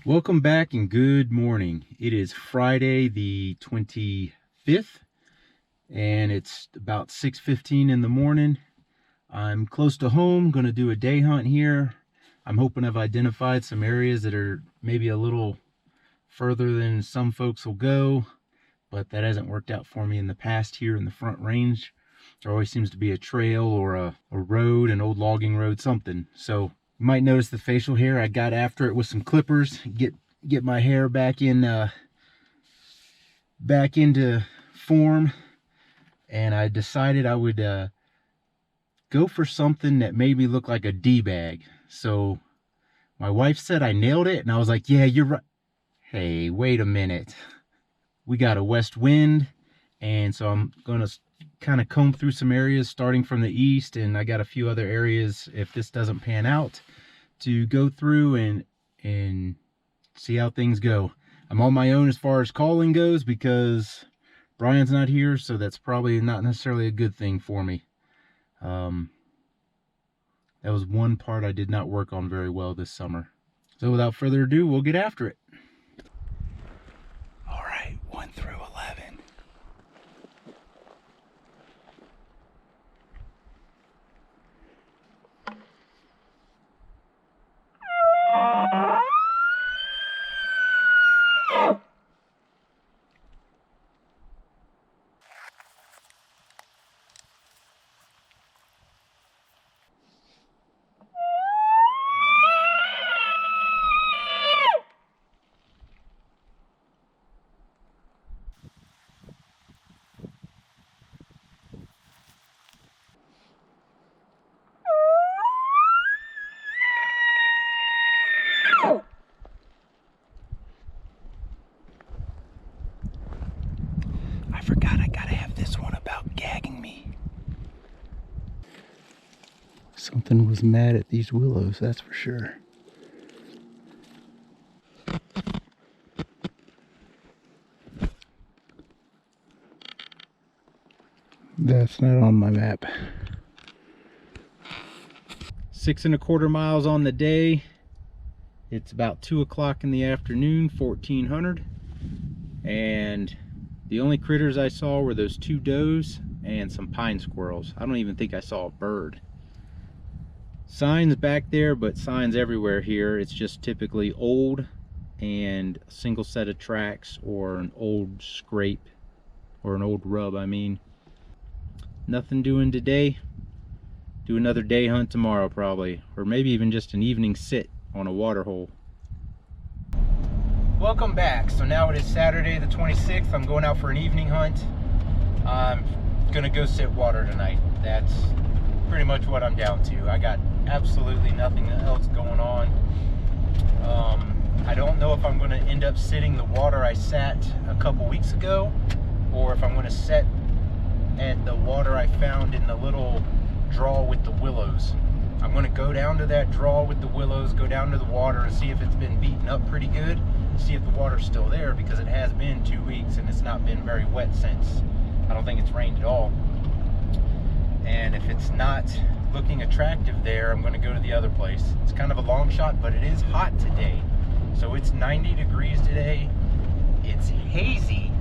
Welcome back and good morning. It is Friday the 25th and it's about 6:15 in the morning. I'm close to home, going to do a day hunt here. I'm hoping I've identified some areas that are maybe a little further than some folks will go, but that hasn't worked out for me in the past here in the Front Range. There always seems to be a trail or a road, an old logging road, something. So you might notice the facial hair. I got after it with some clippers, get my hair back into form, and I decided I would go for something that made me look like a D-bag. So my wife said I nailed it, and I was like, yeah, you're right. Hey, wait a minute. We got a west wind, and so I'm gonna kind of comb through some areas starting from the east, and I got a few other areas, if this doesn't pan out, to go through and see how things go. I'm on my own as far as calling goes because Brian's not here, so that's probably not necessarily a good thing for me. That was one part I did not work on very well this summer. So without further ado, we'll get after it. All right, 1 through 11. I forgot I gotta have this one about gagging me. Something was mad at these willows, that's for sure. That's not on my map. 6¼ miles on the day. It's about 2 o'clock in the afternoon, 1400. And the only critters I saw were those 2 does and some pine squirrels. I don't even think I saw a bird. Signs back there, but signs everywhere here. It's just typically old and a single set of tracks or an old scrape or an old rub, I mean. Nothing doing today. Do another day hunt tomorrow probably, or maybe even just an evening sit on a water hole. Welcome back. So now it is Saturday the 26th. I'm going out for an evening hunt. I'm gonna go sit water tonight. That's pretty much what I'm down to. I got absolutely nothing else going on. I don't know if I'm gonna end up sitting the water I sat a couple weeks ago, or if I'm gonna sit at the water I found in the little draw with the willows. I'm gonna go down to that draw with the willows, go down to the water and see if it's been beaten up pretty good, see if the water's still there, because it has been 2 weeks and it's not been very wet since. I don't think it's rained at all. And if it's not looking attractive there, I'm gonna go to the other place. It's kind of a long shot, but it is hot today. So it's 90 degrees today. It's hazy,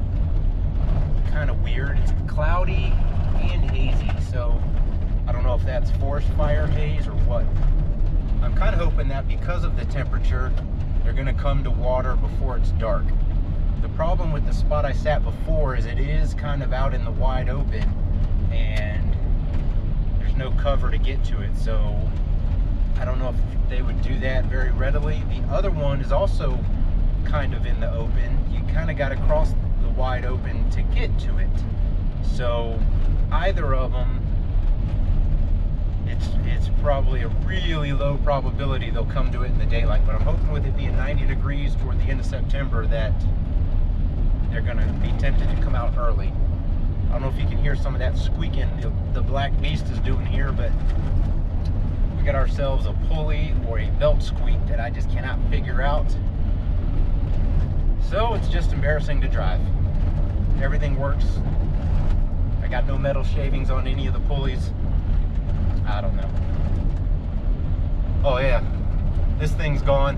kind of weird. It's cloudy and hazy, so I don't know if that's forest fire haze or what. I'm kind of hoping that because of the temperature, they're gonna come to water before it's dark. The problem with the spot I sat before is it is kind of out in the wide open and there's no cover to get to it, so I don't know if they would do that very readily. The other one is also kind of in the open. You kind of got to cross the wide open to get to it. So either of them, it's probably a really low probability they'll come to it in the daylight, but I'm hoping with it being 90 degrees toward the end of September that they're gonna be tempted to come out early. I don't know if you can hear some of that squeaking the black beast is doing here, but we got ourselves a pulley or a belt squeak that I just cannot figure out. So it's just embarrassing to drive. Everything works. I got no metal shavings on any of the pulleys. I don't know. Oh yeah, this thing's gone.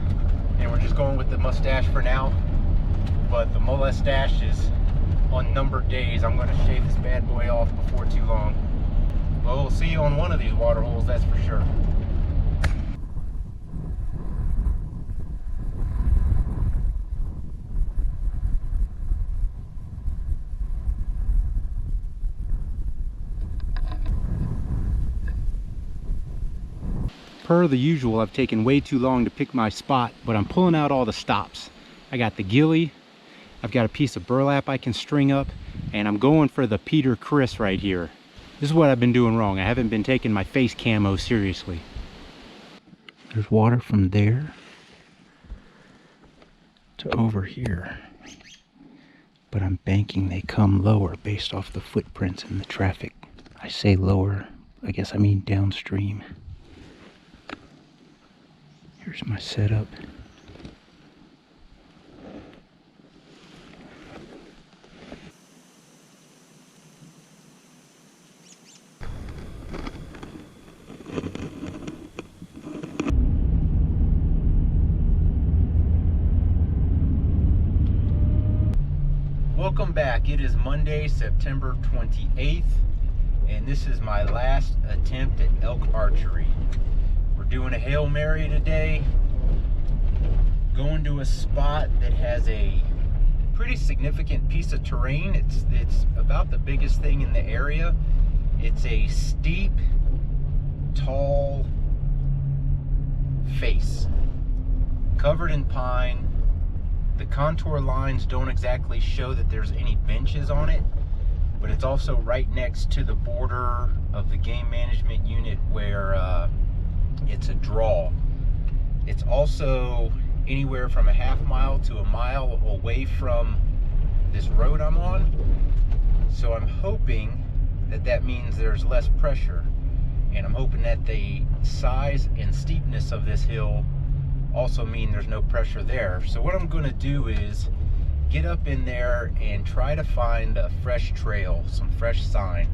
and we're just going with the mustache for now. But the mustache is on numbered days. I'm going to shave this bad boy off before too long. Well, we'll see you on one of these water holes, that's for sure. Per the usual, I've taken way too long to pick my spot, but I'm pulling out all the stops. I got the ghillie, I've got a piece of burlap I can string up, and I'm going for the Peter Criss right here. This is what I've been doing wrong. I haven't been taking my face camo seriously. There's water from there to over here, but I'm banking they come lower based off the footprints and the traffic. I say lower, I guess I mean downstream. Here's my setup. Welcome back. It is Monday, September 28th, and this is my last attempt at elk archery. We're doing a Hail Mary today, going to a spot that has a pretty significant piece of terrain. It's about the biggest thing in the area. It's a steep, tall face, covered in pine. The contour lines don't exactly show that there's any benches on it, but it's also right next to the border of the game management unit where it's a draw. It's also anywhere from a half mile to a mile away from this road I'm on. So I'm hoping that that means there's less pressure. And I'm hoping that the size and steepness of this hill also mean there's no pressure there. So what I'm gonna do is get up in there and try to find a fresh trail, some fresh sign,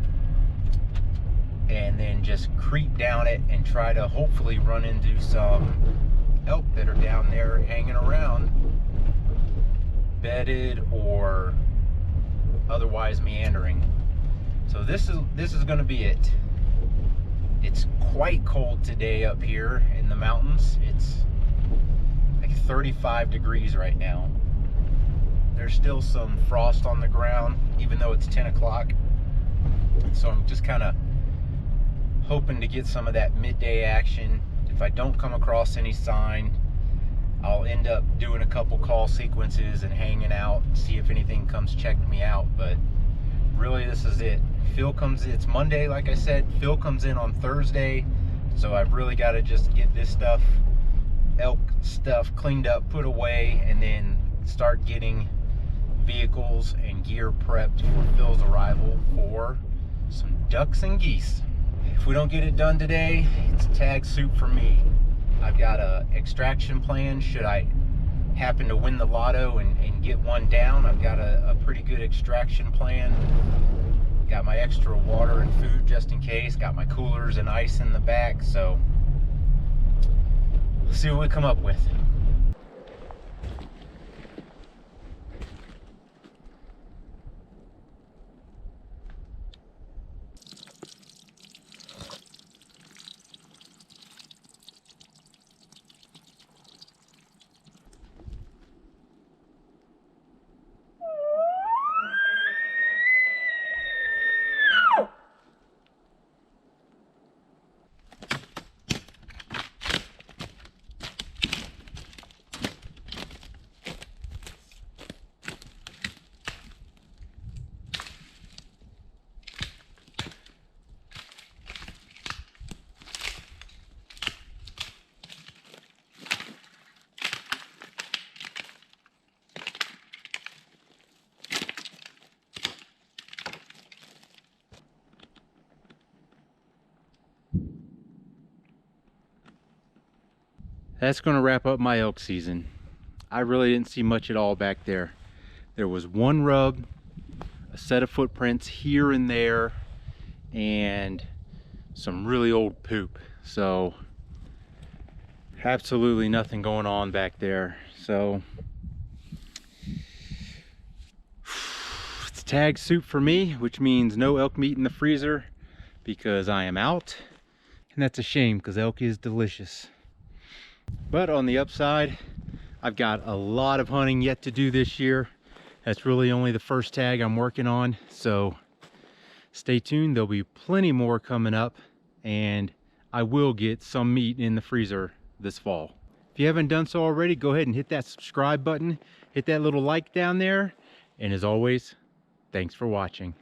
and then just creep down it and try to hopefully run into some elk that are down there hanging around, bedded or otherwise meandering. So this is going to be it. It's quite cold today up here in the mountains. It's like 35 degrees right now. There's still some frost on the ground even though it's 10 o'clock. So I'm just kind of hoping to get some of that midday action. If I don't come across any sign, I'll end up doing a couple call sequences and hanging out, see if anything comes checking me out. But really, this is it. Phil comes in, it's Monday, like I said. Phil comes in on Thursday, so I've really got to just get this stuff, elk stuff, cleaned up, put away, and then start getting vehicles and gear prepped for Phil's arrival for some ducks and geese. If we don't get it done today, it's tag soup for me. I've got a extraction plan should I happen to win the lotto and get one down. I've got a pretty good extraction plan. Got my extra water and food just in case. Got my coolers and ice in the back. So let's see what we come up with. That's going to wrap up my elk season. I really didn't see much at all back there. There was one rub, a set of footprints here and there, and some really old poop. So absolutely nothing going on back there. So it's tag soup for me, which means no elk meat in the freezer because I am out. And that's a shame because elk is delicious. But on the upside, I've got a lot of hunting yet to do this year. That's really only the first tag I'm working on. So stay tuned, there'll be plenty more coming up, and I will get some meat in the freezer this fall. If you haven't done so already, go ahead and hit that subscribe button, hit that little like down there, and as always, thanks for watching.